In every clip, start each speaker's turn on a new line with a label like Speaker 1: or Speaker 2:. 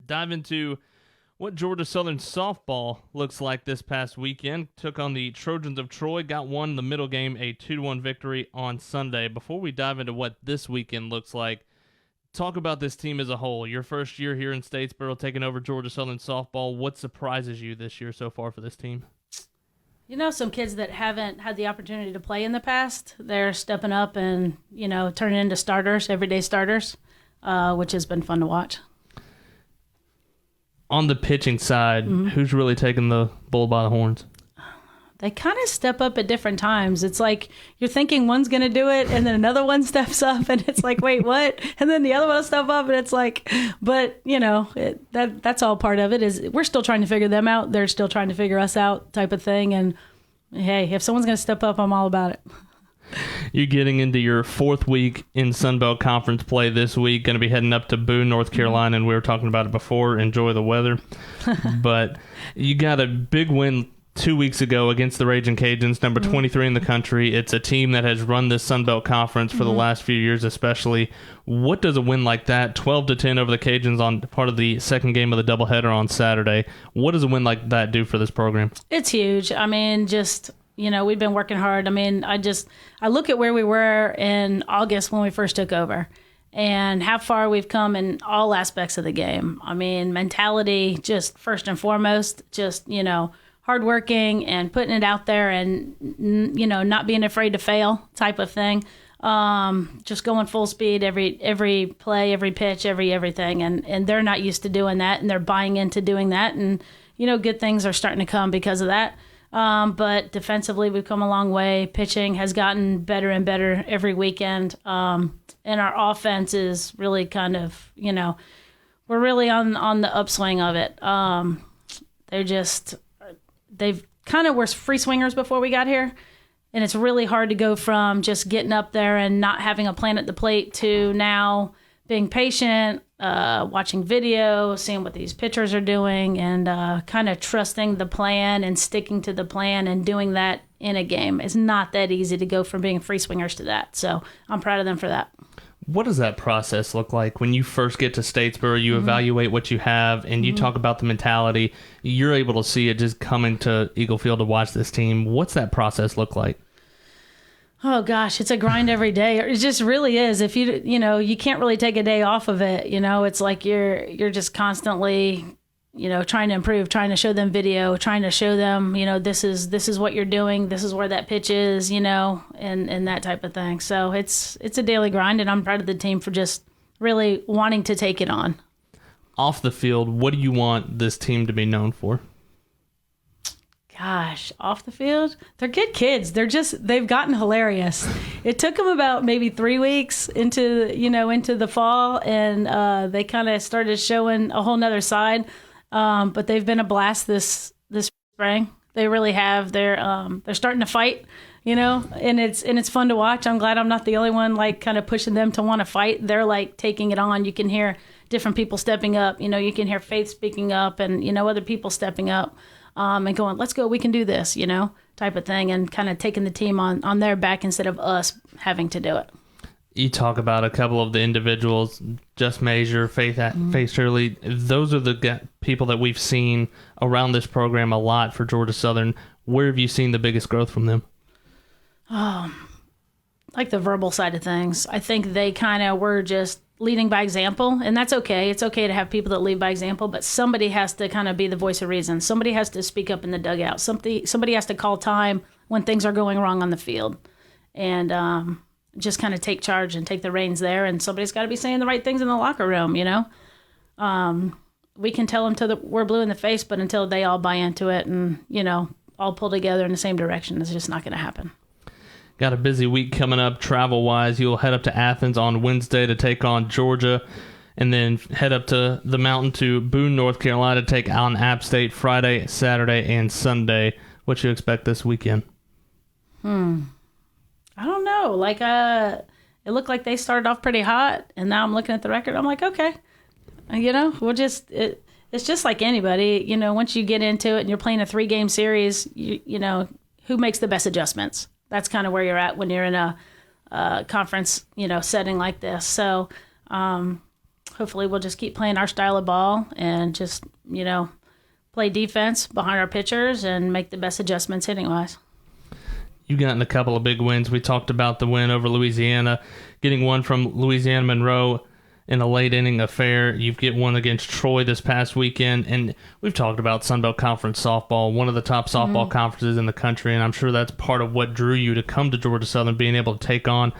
Speaker 1: dive into what Georgia Southern softball looks like this past weekend. Took on the Trojans of Troy, got one in the middle game, a 2-1 victory on Sunday. Before we dive into what this weekend looks like, talk about this team as a whole. Your first year here in Statesboro, taking over Georgia Southern softball. What surprises you this year so far for this team?
Speaker 2: You know, some kids that haven't had the opportunity to play in the past, they're stepping up and, turning into starters, everyday starters, which has been fun to watch.
Speaker 1: On the pitching side, who's really taking the bull by the horns?
Speaker 2: They kind of step up at different times. It's like you're thinking one's going to do it, and then another one steps up, and it's like, wait, what? And then the other one will step up, and it's like, but, that's all part of it. Is we're still trying to figure them out. They're still trying to figure us out type of thing. And, hey, if someone's going to step up, I'm all about it.
Speaker 1: You're getting into your fourth week in Sunbelt Conference play this week. Going to be heading up to Boone, North Carolina, and we were talking about it before. Enjoy the weather. But you got a big win 2 weeks ago against the Raging Cajuns, number 23 in the country. It's a team that has run this Sunbelt Conference for the last few years especially. What does a win like that, 12-10 over the Cajuns on part of the second game of the doubleheader on Saturday, what does a win like that do for this program?
Speaker 2: It's huge. I mean, we've been working hard. I mean, I look at where we were in August when we first took over and how far we've come in all aspects of the game. I mean, mentality, just first and foremost, hardworking and putting it out there and, not being afraid to fail type of thing. Just going full speed every play, every pitch, everything. And they're not used to doing that, and they're buying into doing that. And, good things are starting to come because of that. But defensively, we've come a long way. Pitching has gotten better and better every weekend. And our offense is really kind of, we're really on the upswing of it. They've kind of were free swingers before we got here. And it's really hard to go from just getting up there and not having a plan at the plate to now being patient, watching video, seeing what these pitchers are doing, and kind of trusting the plan and sticking to the plan and doing that in a game. It's not that easy to go from being free swingers to that. So I'm proud of them for that.
Speaker 1: What does that process look like when you first get to Statesboro? You evaluate what you have, and you talk about the mentality. You're able to see it just coming to Eagle Field to watch this team. What's that process look like?
Speaker 2: Oh gosh, it's a grind every day. It just really is. If you can't really take a day off of it. It's like you're just constantly, trying to improve, trying to show them video, trying to show them, this is what you're doing. This is where that pitch is, and that type of thing. So it's a daily grind, and I'm proud of the team for just really wanting to take it on.
Speaker 1: Off the field, what do you want this team to be known for?
Speaker 2: Gosh, off the field, they're good kids. They've gotten hilarious. It took them about maybe 3 weeks into the fall, and they kind of started showing a whole nother side. But they've been a blast this spring. They really have. They're starting to fight, and it's fun to watch. I'm glad I'm not the only one kind of pushing them to want to fight. They're taking it on. You can hear different people stepping up. You can hear Faith speaking up, and other people stepping up. And going, let's go, we can do this, type of thing, and kind of taking the team on their back instead of us having to do it.
Speaker 1: You talk about a couple of the individuals, Just Major, Faith Shirley. Those are the people that we've seen around this program a lot for Georgia Southern. Where have you seen the biggest growth from them?
Speaker 2: Like the verbal side of things. I think they kind of were just leading by example, and that's okay. It's okay to have people that lead by example, but somebody has to kind of be the voice of reason. Somebody has to speak up in the dugout. Somebody has to call time when things are going wrong on the field, and just kind of take charge and take the reins there. And somebody's got to be saying the right things in the locker room. We can tell them till we're blue in the face, but until they all buy into it and all pull together in the same direction, it's just not going to happen.
Speaker 1: Got a busy week coming up travel-wise. You'll head up to Athens on Wednesday to take on Georgia, and then head up to the mountain to Boone, North Carolina to take on App State Friday, Saturday, and Sunday. What you expect this weekend?
Speaker 2: I don't know. It looked like they started off pretty hot, and now I'm looking at the record. I'm like, okay, we'll just it's just like anybody. Once you get into it and you're playing a 3-game series, who makes the best adjustments? That's kind of where you're at when you're in a conference, setting like this. So hopefully we'll just keep playing our style of ball and just, play defense behind our pitchers and make the best adjustments hitting-wise.
Speaker 1: You've gotten a couple of big wins. We talked about the win over Louisiana, getting one from Louisiana Monroe in a late inning affair. You get one against Troy this past weekend, and we've talked about Sun Belt Conference softball, one of the top softball conferences in the country, and I'm sure that's part of what drew you to come to Georgia Southern, being able to take on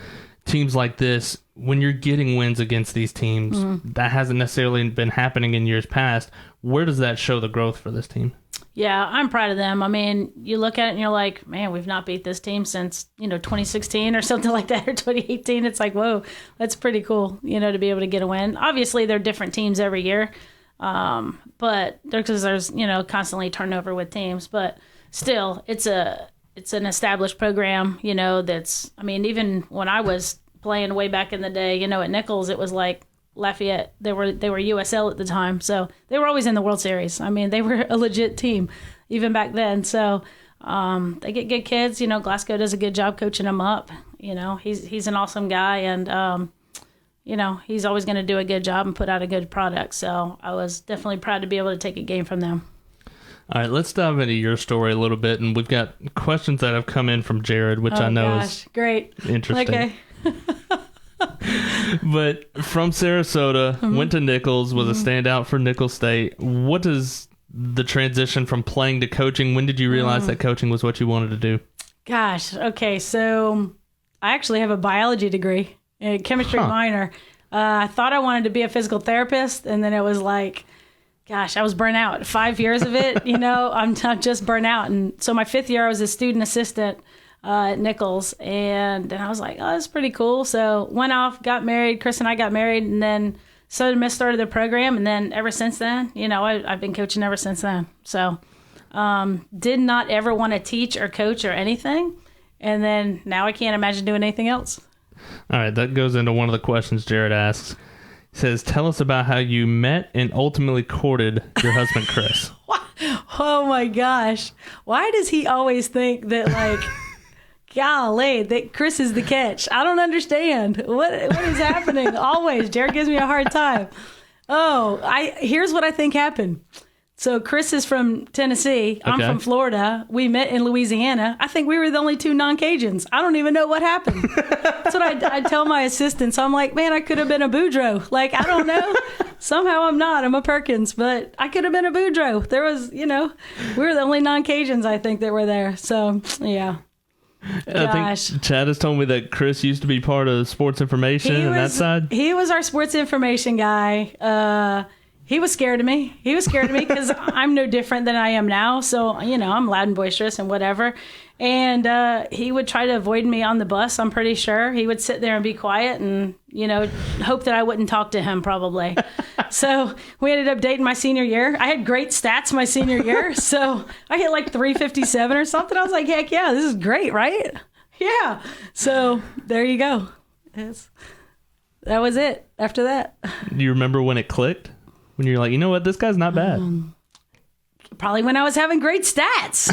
Speaker 1: teams like this. When you're getting wins against these teams, that hasn't necessarily been happening in years past. Where does that show the growth for this team?
Speaker 2: Yeah, I'm proud of them. I mean, you look at it and you're like, man, we've not beat this team since, 2016 or something like that, or 2018. It's like, whoa, that's pretty cool, to be able to get a win. Obviously, they're different teams every year, but because there's, constantly turnover with teams. But still, it's an established program, that's, even when I was playing way back in the day, at Nichols, it was like Lafayette. They were USL at the time, so they were always in the World Series. I mean, they were a legit team even back then. So they get good kids. Glasgow does a good job coaching them up. He's an awesome guy, and he's always going to do a good job and put out a good product. So I was definitely proud to be able to take a game from them.
Speaker 1: All right, let's dive into your story a little bit, and we've got questions that have come in from Jared, which I know is
Speaker 2: great,
Speaker 1: interesting.
Speaker 2: Okay.
Speaker 1: But from Sarasota, went to Nichols, was a standout for Nichols State. What is the transition from playing to coaching? When did you realize that coaching was what you wanted to do?
Speaker 2: Gosh, okay, so I actually have a biology degree, a chemistry minor. I thought I wanted to be a physical therapist, and then it was like, gosh, I was burnt out. 5 years of it, I'm just burnt out. And so my 5th year, I was a student assistant at Nichols, and then I was like, oh, that's pretty cool. So went off, got married. Chris and I got married, and then Southern Miss started the program, and then ever since then, I've been coaching ever since then. So did not ever want to teach or coach or anything, and then now I can't imagine doing anything else.
Speaker 1: All right, that goes into one of the questions Jared asks. He says, tell us about how you met and ultimately courted your husband, Chris.
Speaker 2: Oh my gosh. Why does he always think that, golly, that Chris is the catch? I don't understand. What is happening? Always. Jared gives me a hard time. Here's what I think happened. So Chris is from Tennessee. I'm from Florida. We met in Louisiana. I think we were the only two non-Cajuns. I don't even know what happened. That's what I tell my assistants. I'm like, man, I could have been a Boudreaux. I don't know. Somehow I'm not. I'm a Perkins, but I could have been a Boudreaux. There was, we were the only non-Cajuns, I think, that were there. So, yeah.
Speaker 1: I think Chad has told me that Chris used to be part of sports information and that side.
Speaker 2: He was our sports information guy. He was scared of me. He was scared of me because I'm no different than I am now. So, I'm loud and boisterous and whatever. And he would try to avoid me on the bus, I'm pretty sure. He would sit there and be quiet and, hope that I wouldn't talk to him probably. So we ended up dating my senior year. I had great stats my senior year. So I hit 357 or something. I was like, heck yeah, this is great, right? Yeah. So there you go. That was it after that.
Speaker 1: Do you remember when it clicked? When you're like, you know what, this guy's not bad.
Speaker 2: Probably when I was having great stats.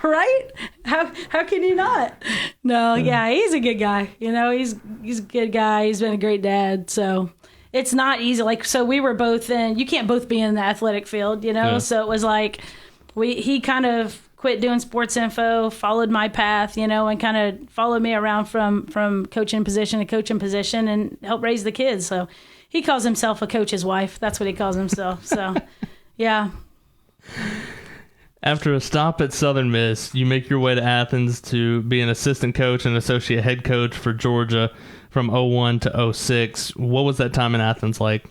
Speaker 2: Right? How can you not? No, yeah, he's a good guy. He's a good guy. He's been a great dad. So it's not easy. So we were both you can't both be in the athletic field, Yeah. So it was he kind of quit doing sports info, followed my path, and kind of followed me around from coaching position to coaching position and helped raise the kids. So he calls himself a coach's wife. That's what he calls himself. So, yeah.
Speaker 1: After a stop at Southern Miss, you make your way to Athens to be an assistant coach and associate head coach for Georgia from 01 to 06. What was that time in Athens like?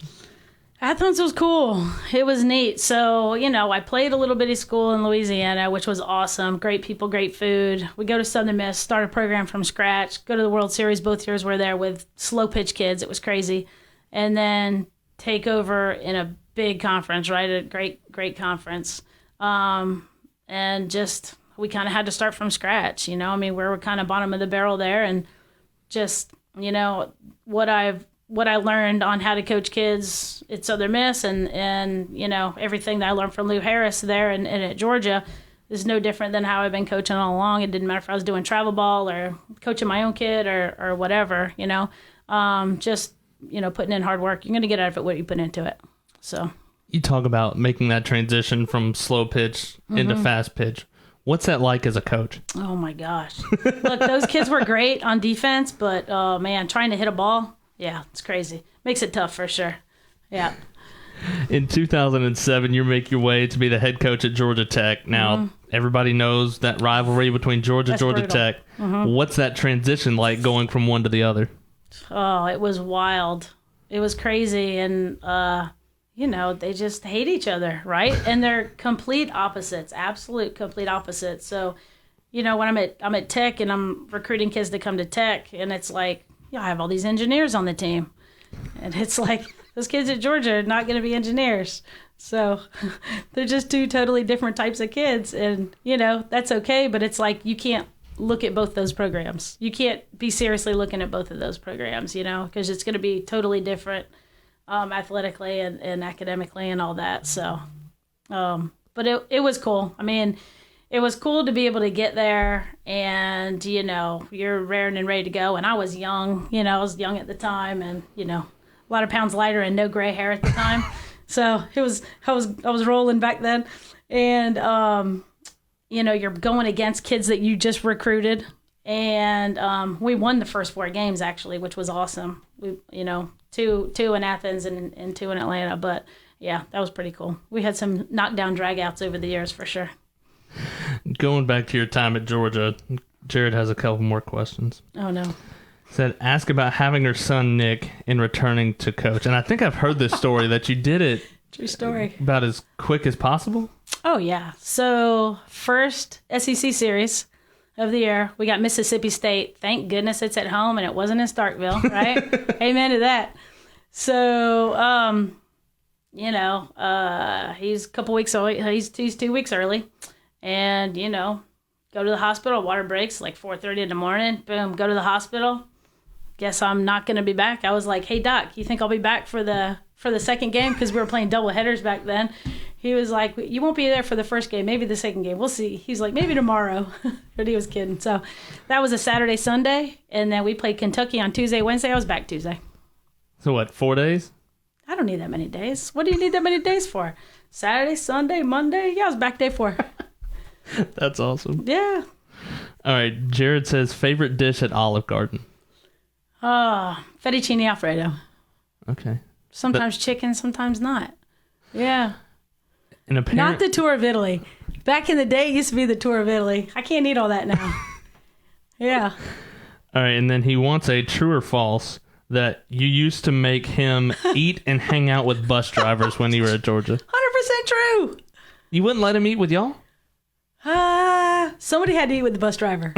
Speaker 2: Athens was cool. It was neat. So, I played a little bitty school in Louisiana, which was awesome. Great people, great food. We go to Southern Miss, start a program from scratch, go to the World Series. Both years we're there with slow pitch kids. It was crazy. And then take over in a big conference, right? A great conference. And just, we kind of had to start from scratch, we were kind of bottom of the barrel there, and just, what I learned on how to coach kids at Southern Miss and everything that I learned from Lou Harris there and at Georgia is no different than how I've been coaching all along. It didn't matter if I was doing travel ball or coaching my own kid or whatever, just putting in hard work, you're going to get out of it what you put into it. So
Speaker 1: you talk about making that transition from slow pitch into fast pitch. What's that like as a coach?
Speaker 2: Oh my gosh. Look, those kids were great on defense, but oh man, trying to hit a ball, yeah, it's crazy. Makes it tough for sure. Yeah.
Speaker 1: In 2007, you make your way to be the head coach at Georgia Tech. Now, everybody knows that rivalry between Georgia Tech. What's that transition like going from one to the other?
Speaker 2: Oh, it was wild. It was crazy. And, they just hate each other, right? And they're complete opposites, absolute complete opposites. So, when I'm at Tech and I'm recruiting kids to come to Tech, and it's like, I have all these engineers on the team. And it's like, those kids at Georgia are not going to be engineers. So they're just two totally different types of kids. And, that's okay. But it's like you can't look at both those programs. You can't be seriously looking at both of those programs, because it's going to be totally different athletically and academically and all that. So, but it was cool. I mean, it was cool to be able to get there and, you're raring and ready to go. And I was young, I was young at the time and, a lot of pounds lighter and no gray hair at the time. So I was rolling back then. And, you're going against kids that you just recruited. And we won the first 4 games, actually, which was awesome. We, two in Athens and 2 in Atlanta. But, yeah, that was pretty cool. We had some knockdown dragouts over the years for sure.
Speaker 1: Going back to your time at Georgia, Jared has a couple more questions.
Speaker 2: Oh, no.
Speaker 1: Said, ask about having her son, Nick, in returning to coach. And I think I've heard this story that you did it
Speaker 2: true story
Speaker 1: about as quick as possible. Oh,
Speaker 2: yeah. So first SEC series of the year, we got Mississippi State. Thank goodness it's at home and it wasn't in Starkville, right? Amen to that. So, he's a couple weeks early. He's 2 weeks early. And, go to the hospital. Water breaks like 4:30 in the morning. Boom, go to the hospital. Guess I'm not going to be back. I was like, hey, Doc, you think I'll be back for the second game? Because we were playing double headers back then. He was like, you won't be there for the first game, maybe the second game. We'll see. He's like, maybe tomorrow. But he was kidding. So that was a Saturday, Sunday. And then we played Kentucky on Tuesday, Wednesday. I was back Tuesday.
Speaker 1: So what, 4 days?
Speaker 2: I don't need that many days. What do you need that many days for? Saturday, Sunday, Monday? Yeah, I was back day 4.
Speaker 1: That's awesome.
Speaker 2: Yeah.
Speaker 1: All right. Jared says, favorite dish at Olive Garden?
Speaker 2: Fettuccine Alfredo.
Speaker 1: Okay.
Speaker 2: Sometimes chicken, sometimes not. Yeah.
Speaker 1: And
Speaker 2: not the tour of Italy. Back in the day, it used to be the tour of Italy. I can't eat all that now. Yeah.
Speaker 1: All right. And then he wants a true or false that you used to make him eat and hang out with bus drivers when you were at Georgia.
Speaker 2: 100% true.
Speaker 1: You wouldn't let him eat with y'all?
Speaker 2: Somebody had to eat with the bus driver.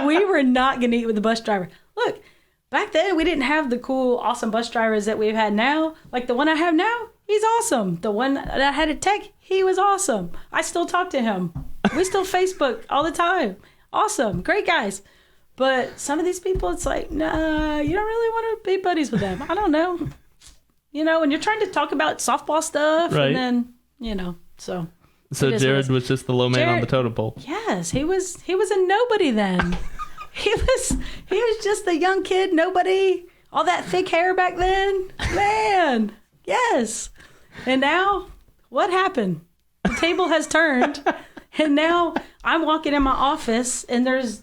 Speaker 2: We were not going to eat with the bus driver. Look, back then we didn't have the cool, awesome bus drivers that we've had now. Like the one I have now, he's awesome. The one that I had at Tech, he was awesome. I still talk to him. We still Facebook all the time. Awesome. Great guys. But some of these people, it's like, nah, you don't really want to be buddies with them. I don't know. And you're trying to talk about softball stuff. Right. And then, so.
Speaker 1: So Jared was just the low man on the totem pole.
Speaker 2: Yes, he was a nobody then. he was just a young kid, nobody. All that thick hair back then, man. Yes. And now, what happened? The table has turned, and now I'm walking in my office, and there's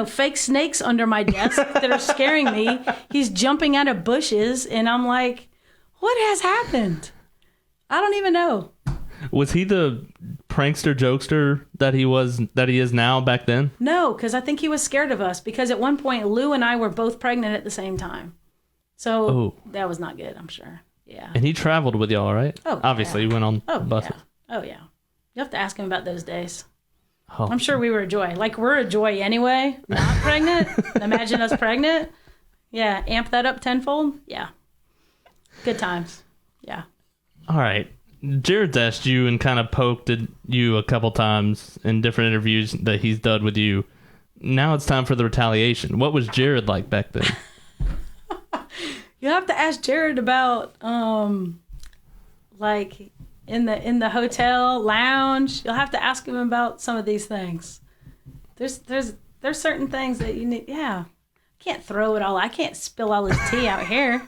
Speaker 2: fake snakes under my desk that are scaring me. He's jumping out of bushes, and I'm like, what has happened? I don't even know.
Speaker 1: Was he the prankster jokester that he is now back then?
Speaker 2: No, because I think he was scared of us because at one point Lou and I were both pregnant at the same time. So that was not good, I'm sure. Yeah.
Speaker 1: And he traveled with y'all, right?
Speaker 2: Oh,
Speaker 1: obviously,
Speaker 2: yeah.
Speaker 1: He went on buses.
Speaker 2: Yeah. Oh, yeah. You have to ask him about those days. Oh. I'm sure we were a joy. Like, we're a joy anyway. Not pregnant. Imagine us pregnant. Yeah. Amp that up tenfold. Yeah. Good times. Yeah.
Speaker 1: All right. Jared's asked you and kind of poked at you a couple times in different interviews that he's done with you. Now it's time for the retaliation. What was Jared like back then?
Speaker 2: You have to ask Jared about like in the hotel lounge. You'll have to ask him about some of these things. There's certain things that you need. Yeah, can't throw it all. I can't spill all his tea out here.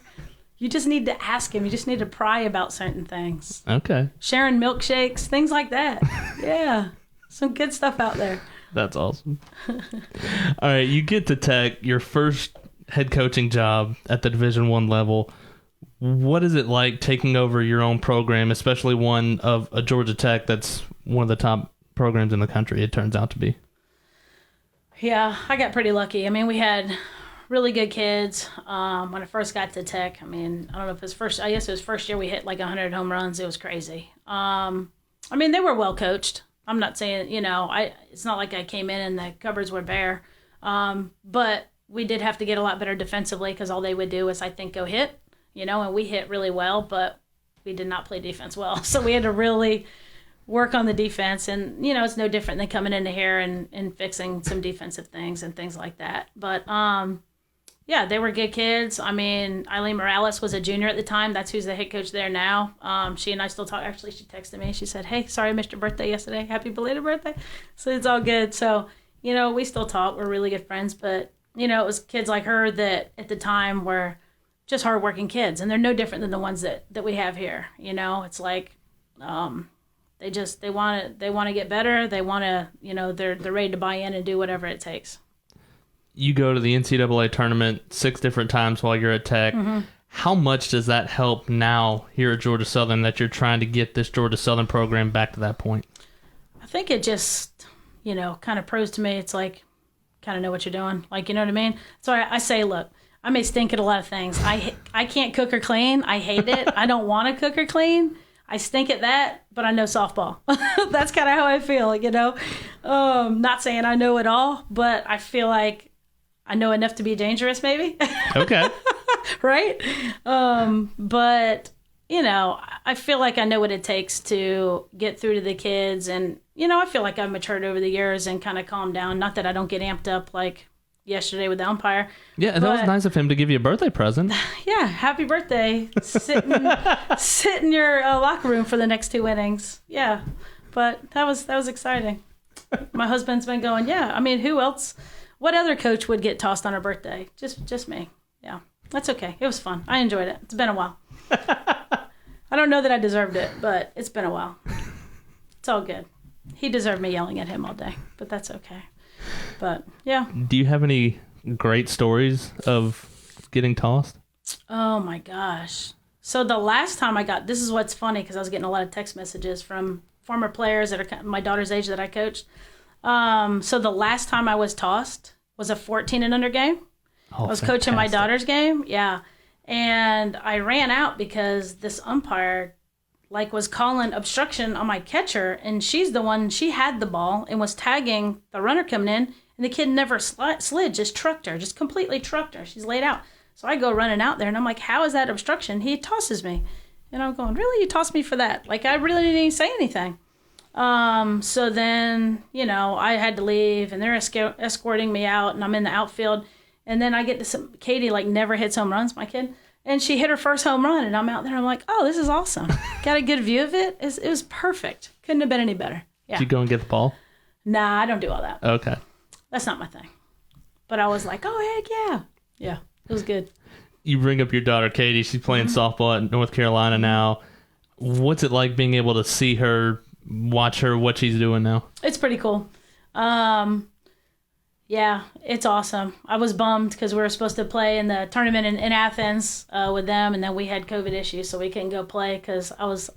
Speaker 2: You just need to ask him. You just need to pry about certain things.
Speaker 1: Okay.
Speaker 2: Sharing milkshakes, things like that. Yeah. Some good stuff out there.
Speaker 1: That's awesome. All right, you get to Tech, your first head coaching job at the Division I level. What is it like taking over your own program, especially one of a Georgia Tech that's one of the top programs in the country, it turns out to be?
Speaker 2: Yeah, I got pretty lucky. I mean, we had really good kids when I first got to Tech. I mean, I don't know if it was first, I guess it was first year we hit like 100 home runs. It was crazy. I mean, they were well coached. I'm not saying, it's not like I came in and the cupboards were bare. But we did have to get a lot better defensively because all they would do is, I think, go hit, and we hit really well, but we did not play defense well. So we had to really work on the defense. And, it's no different than coming into here and fixing some defensive things and things like that. But, yeah, they were good kids. I mean, Eileen Morales was a junior at the time. That's who's the head coach there now. She and I still talk. Actually, she texted me. She said, hey, sorry I missed your birthday yesterday. Happy belated birthday. So it's all good. So, we still talk. We're really good friends. But, it was kids like her that at the time were just hardworking kids. And they're no different than the ones that we have here. It's like they want to get better. They want to, they're ready to buy in and do whatever it takes.
Speaker 1: You go to the NCAA tournament 6 different times while you're at Tech. Mm-hmm. How much does that help now here at Georgia Southern that you're trying to get this Georgia Southern program back to that point?
Speaker 2: I think it just, kind of proves to me it's like, kind of know what you're doing. Like, you know what I mean? So I say, look, I may stink at a lot of things. I can't cook or clean. I hate it. I don't want to cook or clean. I stink at that, but I know softball. That's kind of how I feel, Not saying I know it all, but I feel like I know enough to be dangerous, maybe.
Speaker 1: Okay.
Speaker 2: Right? But, I feel like I know what it takes to get through to the kids. And, I feel like I've matured over the years and kind of calmed down. Not that I don't get amped up like yesterday with the umpire.
Speaker 1: Yeah, that was nice of him to give you a birthday present.
Speaker 2: Yeah, happy birthday. Sit in your locker room for the next 2 innings. Yeah, but that was exciting. My husband's been going, yeah, I mean, who else? What other coach would get tossed on her birthday? Just me. Yeah, that's okay. It was fun. I enjoyed it. It's been a while. I don't know that I deserved it, but it's been a while. It's all good. He deserved me yelling at him all day, but that's okay. But, yeah.
Speaker 1: Do you have any great stories of getting tossed?
Speaker 2: Oh, my gosh. So the last time this is what's funny because I was getting a lot of text messages from former players that are my daughter's age that I coached. So the last time I was tossed was a 14 and under game.
Speaker 1: Oh,
Speaker 2: I was
Speaker 1: fantastic.
Speaker 2: coaching my daughter's game. Yeah. And I ran out because this umpire was calling obstruction on my catcher. And she had the ball and was tagging the runner coming in. And the kid never slid, just trucked her, just completely trucked her. She's laid out. So I go running out there and I'm like, how is that obstruction? He tosses me. And I'm going, really? You tossed me for that? I really didn't even say anything. So then, I had to leave and they're escorting me out and I'm in the outfield. And then I get to Katie never hits home runs, my kid. And she hit her first home run and I'm out there. And I'm like, oh, this is awesome. Got a good view of it. It was perfect. Couldn't have been any better. Yeah.
Speaker 1: Did you go and get the ball?
Speaker 2: Nah, I don't do all that.
Speaker 1: Okay.
Speaker 2: That's not my thing. But I was like, oh, heck yeah. Yeah, it was good.
Speaker 1: You bring up your daughter, Katie. She's playing softball at North Carolina now. What's it like being able to see her, watch her, what she's doing now?
Speaker 2: It's pretty cool. Yeah, it's awesome. I was bummed because we were supposed to play in the tournament in Athens with them, and then we had COVID issues, so we couldn't go play because I was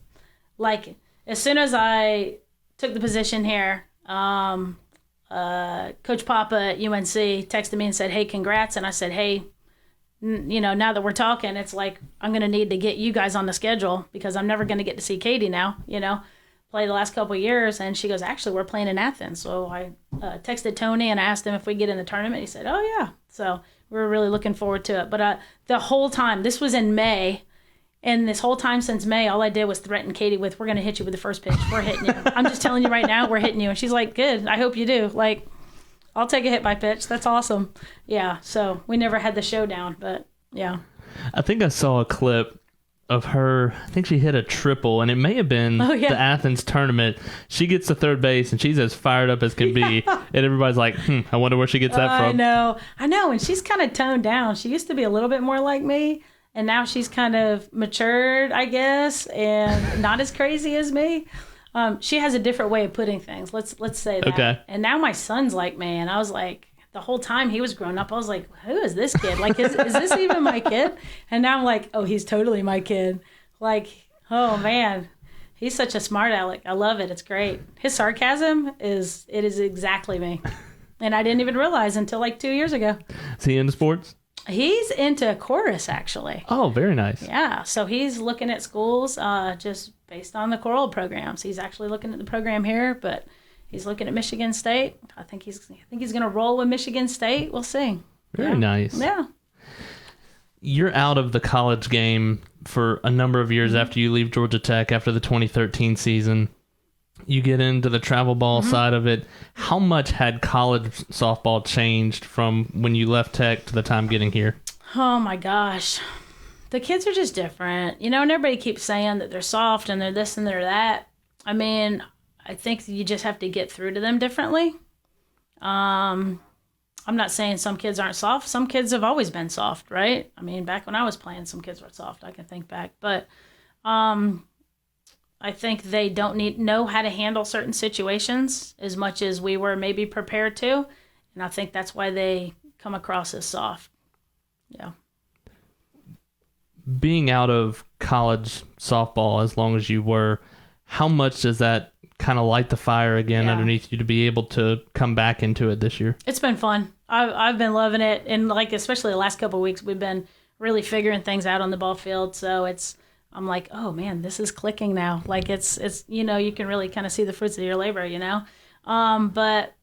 Speaker 2: as soon as I took the position here, Coach Papa at UNC texted me and said, hey, congrats. And I said, hey, now that we're talking, it's like I'm going to need to get you guys on the schedule because I'm never going to get to see Katie now, play the last couple of years. And she goes, actually, we're playing in Athens. So I texted Tony and I asked him if we get in the tournament. He said, oh, yeah. So we're really looking forward to it. But the whole time, this was in May. And this whole time since May, all I did was threaten Katie with, we're going to hit you with the first pitch. We're hitting you. I'm just telling you right now, we're hitting you. And she's like, good. I hope you do. I'll take a hit by pitch. That's awesome. Yeah. So we never had the showdown, but yeah.
Speaker 1: I think I saw a clip of her. I think she hit a triple, and it may have been the Athens tournament. She gets to third base, and she's as fired up as can be. And everybody's like, I wonder where she gets that from.
Speaker 2: I know. And she's kind of toned down. She used to be a little bit more like me, and now she's kind of matured, I guess, and not as crazy as me. She has a different way of putting things. Let's say that.
Speaker 1: Okay.
Speaker 2: And now my son's like me, and I was like, the whole time he was growing up, I was like, who is this kid? Like, is this even my kid? And now I'm like, oh, he's totally my kid. Like, oh man, he's such a smart aleck. I love it. It's great. His sarcasm is exactly me. And I didn't even realize until like 2 years ago.
Speaker 1: Is he into sports?
Speaker 2: He's into chorus, actually.
Speaker 1: Oh, very nice.
Speaker 2: Yeah. So he's looking at schools just based on the choral programs. He's actually looking at the program here, but he's looking at Michigan State. I think he's going to roll with Michigan State. We'll see.
Speaker 1: Very nice.
Speaker 2: Yeah.
Speaker 1: You're out of the college game for a number of years after you leave Georgia Tech after the 2013 season. You get into the travel ball side of it. How much had college softball changed from when you left Tech to the time getting here?
Speaker 2: Oh my gosh. The kids are just different. And everybody keeps saying that they're soft and they're this and they're that. I mean, I think you just have to get through to them differently. I'm not saying some kids aren't soft. Some kids have always been soft, right? I mean, back when I was playing, some kids were soft. I can think back. But I think they don't know how to handle certain situations as much as we were maybe prepared to. And I think that's why they come across as soft. Yeah.
Speaker 1: Being out of college softball as long as you were, how much does that kind of light the fire again underneath you to be able to come back into it this year? It's
Speaker 2: been fun. I've been loving it. And like, especially the last couple of weeks, we've been really figuring things out on the ball field. So I'm like, oh man, this is clicking now. Like it's you can really kind of see the fruits of your labor, But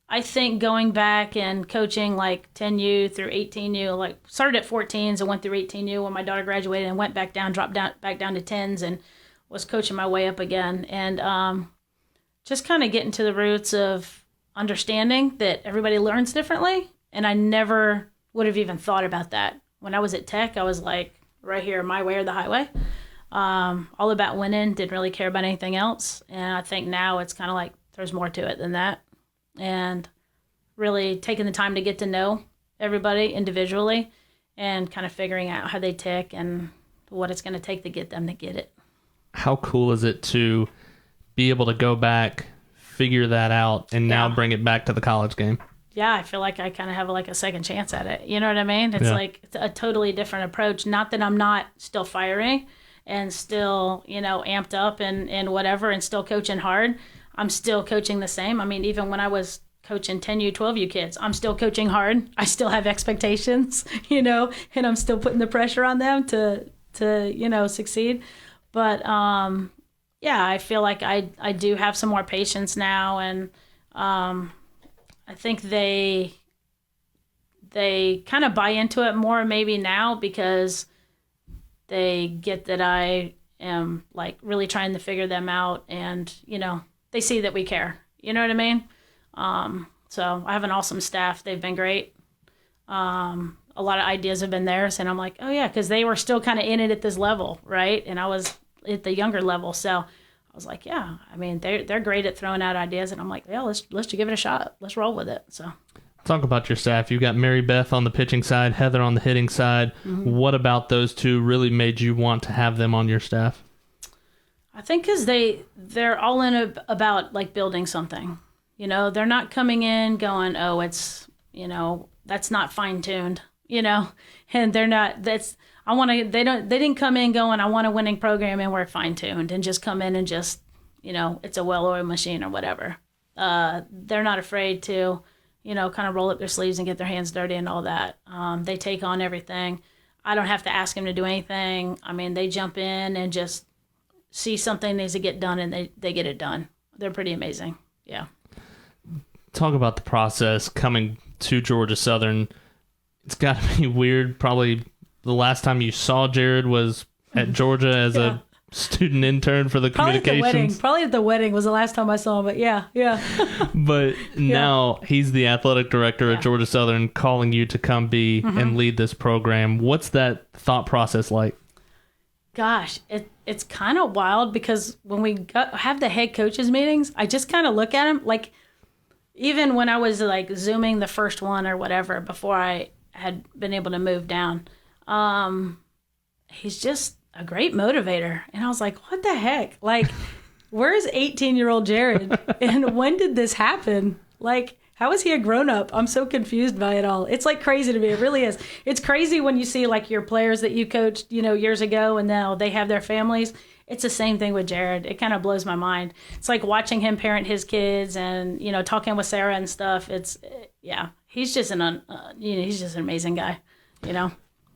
Speaker 2: I think going back and coaching like 10U through 18U, like started at 14s and went through 18U when my daughter graduated and went back down, dropped down back down to 10s and was coaching my way up again. And just kind of getting to the roots of understanding that everybody learns differently. And I never would have even thought about that. When I was at Tech, I was like, right here, my way or the highway. All about winning, didn't really care about anything else. And I think now it's kind of like there's more to it than that. And really taking the time to get to know everybody individually and kind of figuring out how they tick and what it's going to take to get them to get it.
Speaker 1: How cool is it to be able to go back, figure that out, and now bring it back to the college game?
Speaker 2: Yeah, I feel like I kind of have like a second chance at it. You know what I mean? It's like a totally different approach. Not that I'm not still firing and still, amped up and whatever and still coaching hard. I'm still coaching the same. I mean, even when I was coaching 10U, 12U kids, I'm still coaching hard. I still have expectations, and I'm still putting the pressure on them to succeed. But, I feel like I do have some more patience now. And I think they kind of buy into it more maybe now because they get that I am like really trying to figure them out and, they see that we care. You know what I mean? So I have an awesome staff. They've been great. A lot of ideas have been theirs. And I'm like, oh yeah, because they were still kind of in it at this level, right? And I was at the younger level. So I was like, yeah, I mean, they're great at throwing out ideas. And I'm like, yeah, let's just give it a shot. Let's roll with it. So
Speaker 1: talk about your staff. You've got Mary Beth on the pitching side, Heather on the hitting side. Mm-hmm. What about those two really made you want to have them on your staff?
Speaker 2: I think because they're all in about like building something. They're not coming in going, oh, it's, that's not fine tuned, and they're not, they didn't come in going, I want a winning program and we're fine tuned and just come in and just, it's a well-oiled machine or whatever. They're not afraid to, kind of roll up their sleeves and get their hands dirty and all that. They take on everything. I don't have to ask them to do anything. I mean, they jump in and just see something needs to get done and they get it done. They're pretty amazing. Yeah.
Speaker 1: Talk about the process coming to Georgia Southern. It's got to be weird. Probably the last time you saw Jared was at Georgia as a student intern for the communications.
Speaker 2: Probably at the wedding was the last time I saw him, but yeah.
Speaker 1: But now he's the athletic director at Georgia Southern calling you to come be and lead this program. What's that thought process like?
Speaker 2: Gosh, it's kind of wild because when we have the head coaches meetings, I just kind of look at him like, even when I was like Zooming the first one or whatever before I had been able to move down, he's just a great motivator. And I was like, what the heck? Like, where's 18-year-old Jared? And when did this happen? Like, how is he a grown-up? I'm so confused by it all. It's like crazy to me. It really is. It's crazy when you see like your players that you coached, years ago, and now they have their families. It's the same thing with Jared. It kind of blows my mind. It's like watching him parent his kids and, talking with Sarah and stuff. He's just he's just an amazing guy,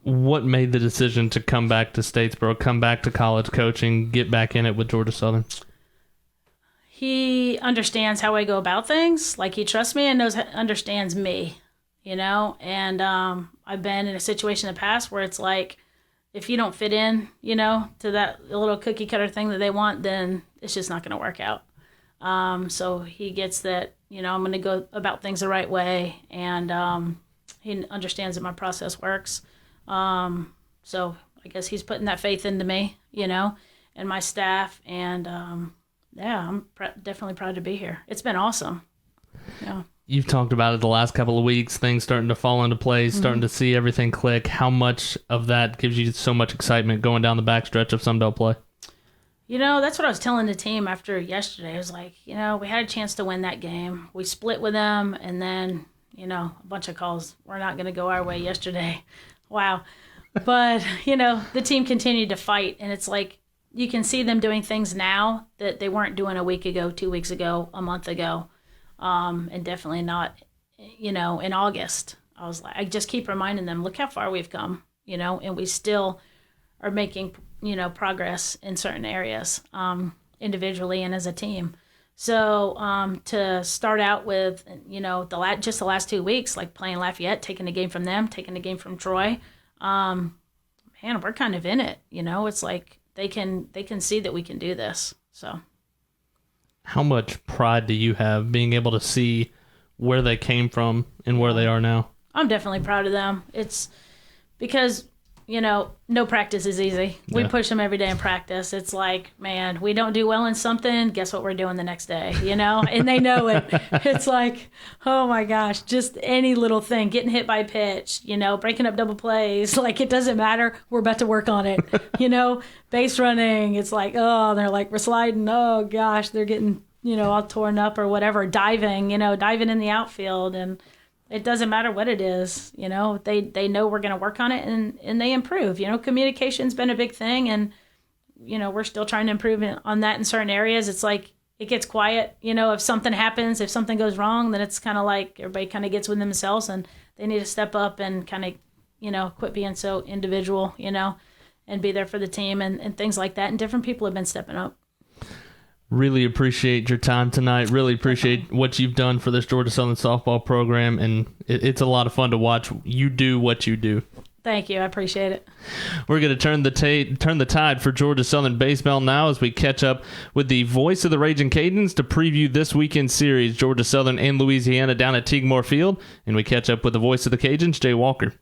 Speaker 1: What made the decision to come back to Statesboro, come back to college coaching, get back in it with Georgia Southern?
Speaker 2: He understands how I go about things. Like, he trusts me and understands me, and I've been in a situation in the past where it's like, if you don't fit in, to that little cookie cutter thing that they want, then it's just not going to work out. So he gets that, I'm going to go about things the right way, and he understands that my process works. So I guess he's putting that faith into me, and my staff, and I'm definitely proud to be here. It's been awesome. Yeah.
Speaker 1: You've talked about it the last couple of weeks, things starting to fall into place, starting to see everything click. How much of that gives you so much excitement going down the backstretch of Sunbelt play?
Speaker 2: That's what I was telling the team after yesterday. I was like, we had a chance to win that game. We split with them, and then, a bunch of calls. We're not going to go our way yesterday. Wow. But, the team continued to fight, and it's like, you can see them doing things now that they weren't doing a week ago, 2 weeks ago, a month ago, and definitely not, in August. I was like, I just keep reminding them, look how far we've come, and we still are making, progress in certain areas, individually and as a team. So to start out with, just the last 2 weeks, like playing Lafayette, taking a game from them, taking a game from Troy, man, we're kind of in it. It's like, they can see that we can do this. So,
Speaker 1: how much pride do you have being able to see where they came from and where they are now? I'm
Speaker 2: definitely proud of them. It's because, no practice is easy. We push them every day in practice. It's like, man, we don't do well in something, guess what we're doing the next day, and they know it. It's like, oh my gosh, just any little thing, getting hit by pitch, breaking up double plays, like, it doesn't matter. We're about to work on it, base running. It's like, oh, they're like, we're sliding. Oh gosh, they're getting, all torn up or whatever. Diving in the outfield, and it doesn't matter what it is, they know we're going to work on it, and they improve. Communication's been a big thing, and, we're still trying to improve on that in certain areas. It's like, it gets quiet, if something happens, if something goes wrong, then it's kind of like everybody kind of gets with themselves, and they need to step up and kind of, quit being so individual, and be there for the team and things like that. And different people have been stepping up.
Speaker 1: Really appreciate your time tonight. Really appreciate what you've done for this Georgia Southern softball program, and it's a lot of fun to watch you do what you do.
Speaker 2: Thank you. I appreciate it.
Speaker 1: We're going to turn the tide for Georgia Southern baseball now as we catch up with the voice of the Ragin' Cajuns to preview this weekend series, Georgia Southern and Louisiana, down at Teague Moore Field, and we catch up with the voice of the Cajuns, Jay Walker.